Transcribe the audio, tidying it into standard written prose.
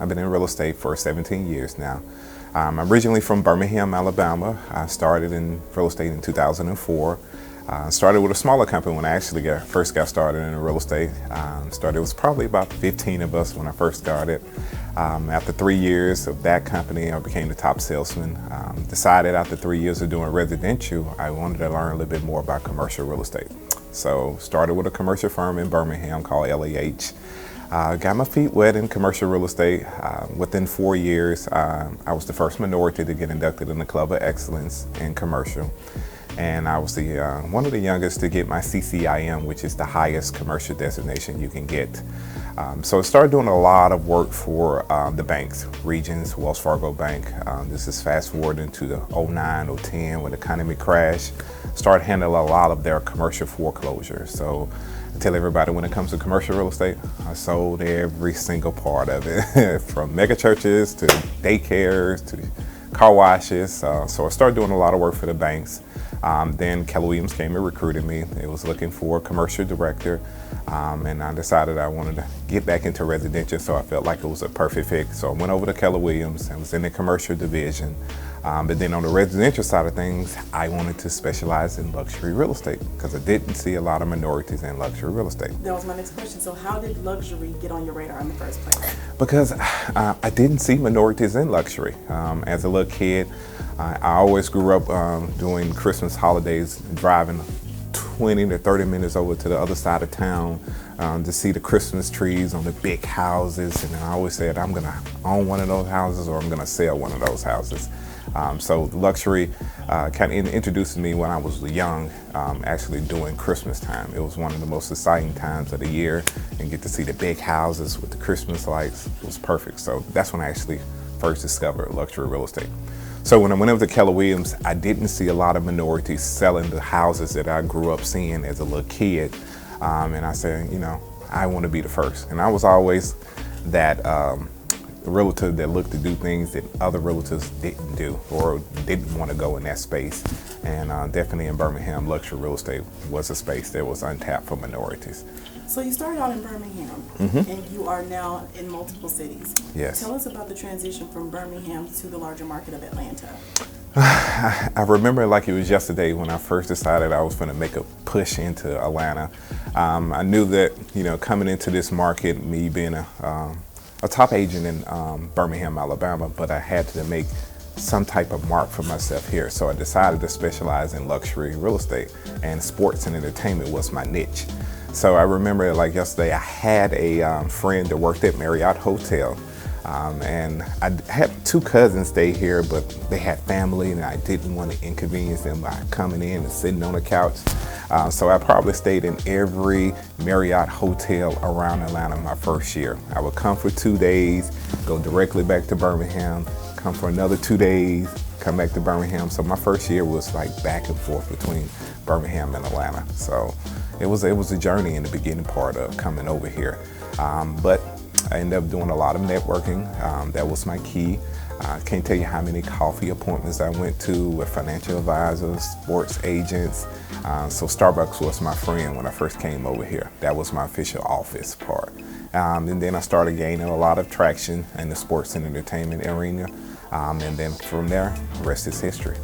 I've been in real estate for 17 years now. I'm originally from Birmingham, Alabama. I started in real estate in 2004. Started with a smaller company when I actually first got started in real estate. It was probably about 15 of us when I first started. After 3 years of that company, I became the top salesman. Decided after 3 years of doing residential, I wanted to learn a little bit more about commercial real estate. So started with a commercial firm in Birmingham called LAH. Got my feet wet in commercial real estate. Within 4 years, I was the first minority to get inducted in the Club of Excellence in commercial. And I was one of the youngest to get my CCIM, which is the highest commercial designation you can get. So I started doing a lot of work for the banks, Regions, Wells Fargo Bank. This is fast forwarding to the 09, 010 when the economy crashed. Started handling a lot of their commercial foreclosures. So I tell everybody when it comes to commercial real estate, I sold every single part of it, from mega churches to daycares to car washes. So I started doing a lot of work for the banks. Then Keller Williams came and recruited me. It was looking for a commercial director, and I decided I wanted to get back into residential, so I felt like it was a perfect fit. So I went over to Keller Williams and was in the commercial division. But then on the residential side of things, I wanted to specialize in luxury real estate because I didn't see a lot of minorities in luxury real estate. That was my next question. So how did luxury get on your radar in the first place? Because I didn't see minorities in luxury. As a little kid, I always grew up doing Christmas holidays, driving 20 to 30 minutes over to the other side of town to see the Christmas trees on the big houses. And I always said, I'm gonna own one of those houses or I'm gonna sell one of those houses. So luxury kind of introduced me when I was young, actually during Christmas time. It was one of the most exciting times of the year, and get to see the big houses with the Christmas lights. It was perfect. So that's when I actually first discovered luxury real estate. So when I went over to Keller Williams, I didn't see a lot of minorities selling the houses that I grew up seeing as a little kid. And I said, you know, I want to be the first. And I was always that realtor that looked to do things that other realtors didn't do or didn't want to go in that space. And definitely in Birmingham, luxury real estate was a space that was untapped for minorities. So you started out in Birmingham, and you are now in multiple cities. Yes. Tell us about the transition from Birmingham to the larger market of Atlanta. I remember like it was yesterday when I first decided I was going to make a push into Atlanta. I knew that, you know, coming into this market, me being a top agent in Birmingham, Alabama, but I had to make some type of mark for myself here. So I decided to specialize in luxury real estate, and sports and entertainment was my niche. So I remember like yesterday, I had a friend that worked at Marriott Hotel. And I had 2 cousins stay here, but they had family and I didn't want to inconvenience them by coming in and sitting on the couch. So I probably stayed in every Marriott hotel around Atlanta my first year. I would come for 2 days, go directly back to Birmingham, come for another 2 days, come back to Birmingham. So my first year was like back and forth between Birmingham and Atlanta. So it was a journey in the beginning part of coming over here. But I ended up doing a lot of networking. That was my key. I can't tell you how many coffee appointments I went to with financial advisors, sports agents. So Starbucks was my friend when I first came over here. That was my official office part. And then I started gaining a lot of traction in the sports and entertainment arena. And then from there, the rest is history.